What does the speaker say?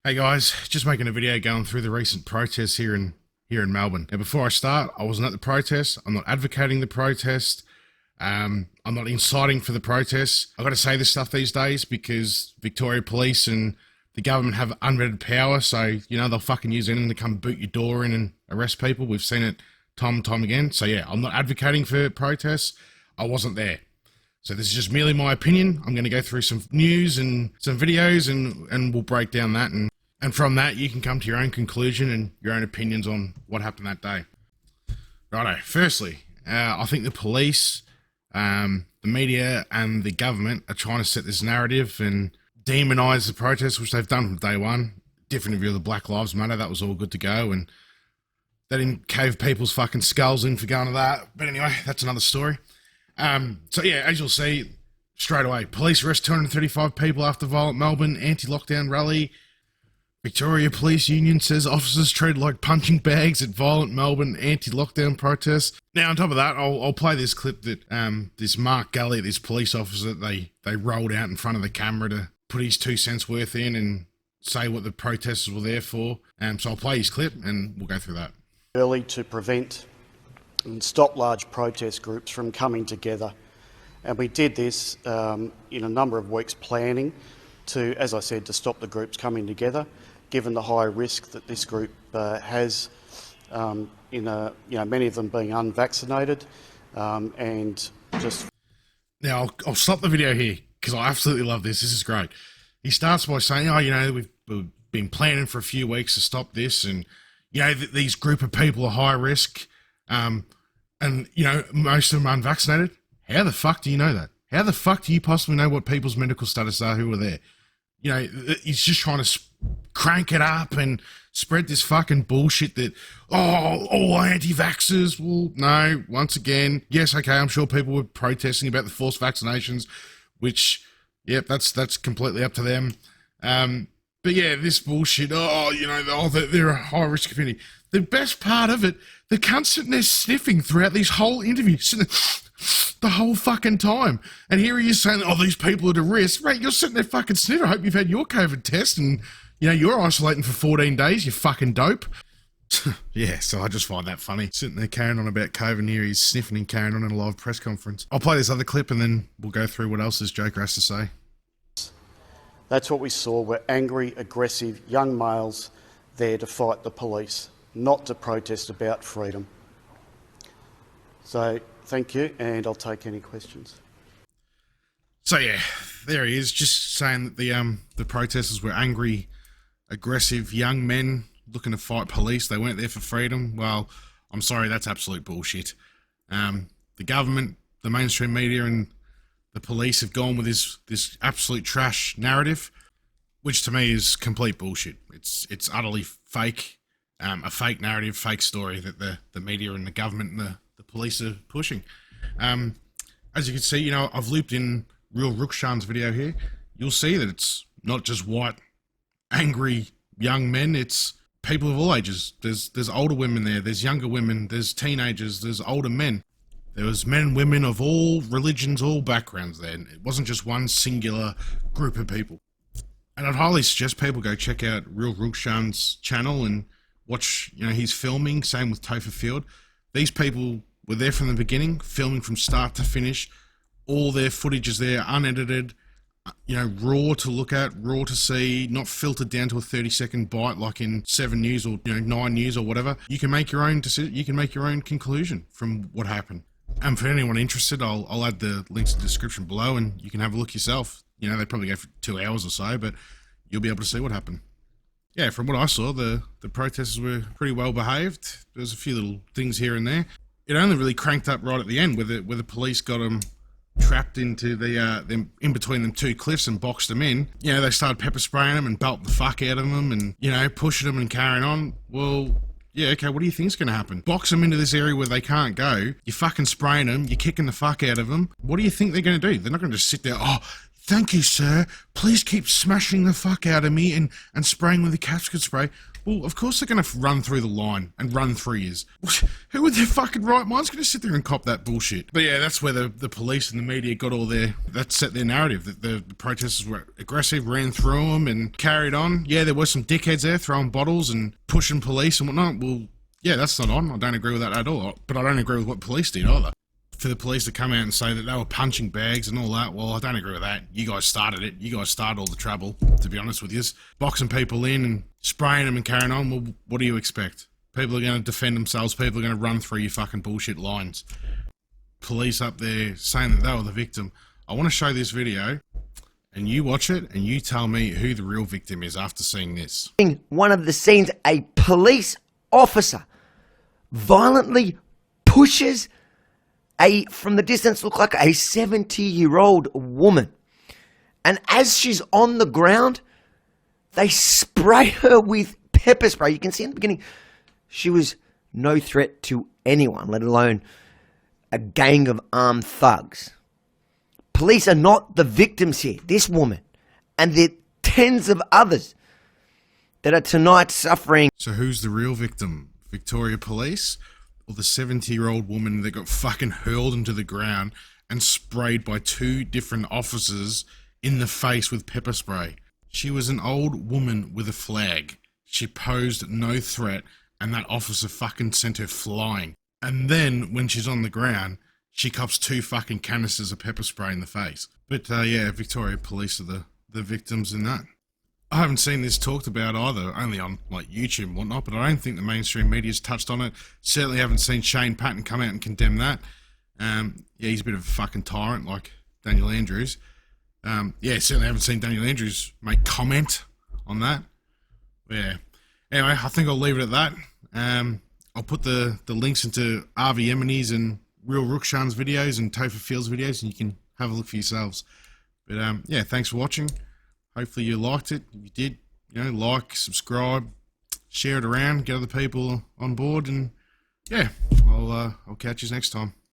Hey guys, just making a video going through the recent protests here in Melbourne. Now, before I start, I wasn't at the protest. I'm not advocating the protest. I'm not inciting for the protests. I've got to say this stuff these days because Victoria Police and the government have unlimited power, so they'll fucking use anything to come boot your door in and arrest people. We've seen it time and time again. So yeah, I'm not advocating for protests. I wasn't there. So this is just merely my opinion. I'm going to go through some news and some videos and we'll break down that. And from that, you can come to your own conclusion and your own opinions on what happened that day. Righto, firstly, I think the police, the media and the government are trying to set this narrative and demonise the protests, which they've done from day one. Different view of the Black Lives Matter, that was all good to go. And they didn't cave people's fucking skulls in for going to that. But anyway, that's another story. So yeah, as you'll see, straight away, police arrest 235 people after violent Melbourne anti-lockdown rally. Victoria Police Union says officers treated like punching bags at violent Melbourne anti-lockdown protests. Now, on top of that, I'll play this clip that this Mark Gully, this police officer, they rolled out in front of the camera to put his 2 cents worth in and say what the protesters were there for. So I'll play his clip and we'll go through that. Early to prevent and stop large protest groups from coming together. And we did this in a number of weeks planning to, as I said, to stop the groups coming together, given the high risk that this group has many of them being unvaccinated and just... Now, I'll stop the video here because I absolutely love this. This is great. He starts by saying, we've been planning for a few weeks to stop this and, these group of people are high risk. And most of them are unvaccinated. How the fuck do you know that? How the fuck do you possibly know what people's medical status are who are there? He's just trying to crank it up and spread this fucking bullshit that, all anti-vaxxers. Well, no, once again, yes, okay, I'm sure people were protesting about the forced vaccinations, which, yep, that's completely up to them. But yeah, this bullshit, they're a high-risk community. The best part of it, the cunt's sitting there sniffing throughout these whole interviews, sitting there the whole fucking time. And here he is saying, these people are at risk. Right, you're sitting there fucking sniffing. I hope you've had your COVID test and, you're isolating for 14 days, you fucking dope. Yeah, so I just find that funny. Sitting there carrying on about COVID and here he's sniffing and carrying on in a live press conference. I'll play this other clip and then we'll go through what else this joker has to say. That's what we saw, were angry, aggressive young males there to fight the police, not to protest about freedom. So, thank you, and I'll take any questions. So yeah, there he is, just saying that the protesters were angry, aggressive young men looking to fight police. They weren't there for freedom. Well, I'm sorry, that's absolute bullshit. The government, the mainstream media, and the police have gone with this absolute trash narrative, which to me is complete bullshit. It's utterly fake, a fake narrative, fake story that the media and the government and the police are pushing. As you can see, I've looped in real Rukshan's video here. You'll see that it's not just white, angry young men. It's people of all ages. There's older women there. There's younger women. There's teenagers. There's older men. There was men and women of all religions, all backgrounds there. It wasn't just one singular group of people. And I'd highly suggest people go check out Real Rukshan's channel and watch, he's filming, same with Topher Field. These people were there from the beginning, filming from start to finish. All their footage is there, unedited, raw to look at, raw to see, not filtered down to a 30-second bite like in 7 News or 9 News or whatever. You can make your own decision. You can make your own conclusion from what happened. And for anyone interested, I'll add the links in the description below and you can have a look yourself. They probably go for 2 hours or so, but you'll be able to see what happened. Yeah, from what I saw, the protesters were pretty well behaved. There's a few little things here and there. It only really cranked up right at the end where the police got them trapped into them in between them 2 cliffs and boxed them in. They started pepper spraying them and belting the fuck out of them and, pushing them and carrying on. Well, yeah, okay, what do you think's going to happen? Box them into this area where they can't go, you're fucking spraying them, you're kicking the fuck out of them. What do you think they're going to do? They're not going to just sit there, thank you, sir, please keep smashing the fuck out of me and spraying with the casket spray. Well, of course they're going to run through the line and run 3 years. Who with their fucking right mind's going to sit there and cop that bullshit? But yeah, that's where the police and the media got all that set their narrative, that the protesters were aggressive, ran through them and carried on. Yeah, there were some dickheads there throwing bottles and pushing police and whatnot. Well, yeah, that's not on. I don't agree with that at all. But I don't agree with what police did either. For the police to come out and say that they were punching bags and all that, well, I don't agree with that. You guys started it. You guys started all the trouble, to be honest with you. Boxing people in and spraying them and carrying on, well, what do you expect? People are going to defend themselves. People are going to run through your fucking bullshit lines. Police up there saying that they were the victim. I want to show this video, and you watch it, and you tell me who the real victim is after seeing this. One of the scenes, a police officer violently pushes from the distance, look like a 70-year-old woman. And as she's on the ground, they spray her with pepper spray. You can see in the beginning, she was no threat to anyone, let alone a gang of armed thugs. Police are not the victims here. This woman and the tens of others that are tonight suffering. So who's the real victim? Victoria Police? Or the 70-year-old woman that got fucking hurled into the ground and sprayed by 2 different officers in the face with pepper spray? She was an old woman with a flag. She posed no threat, and that officer fucking sent her flying. And then, when she's on the ground, she cops 2 fucking canisters of pepper spray in the face. But yeah, Victoria Police are the victims in that. I haven't seen this talked about either, only on like YouTube and whatnot, but I don't think the mainstream media's touched on it. Certainly haven't seen Shane Patton come out and condemn that. Yeah, he's a bit of a fucking tyrant like Daniel Andrews. Yeah, certainly haven't seen Daniel Andrews make comment on that. Yeah. Anyway, I think I'll leave it at that. I'll put the links into RV Yemni's and Real Rukshan's videos and Topher Field's videos, and you can have a look for yourselves. But yeah, thanks for watching. Hopefully you liked it. If you did, like, subscribe, share it around, get other people on board, and yeah, I'll catch you next time.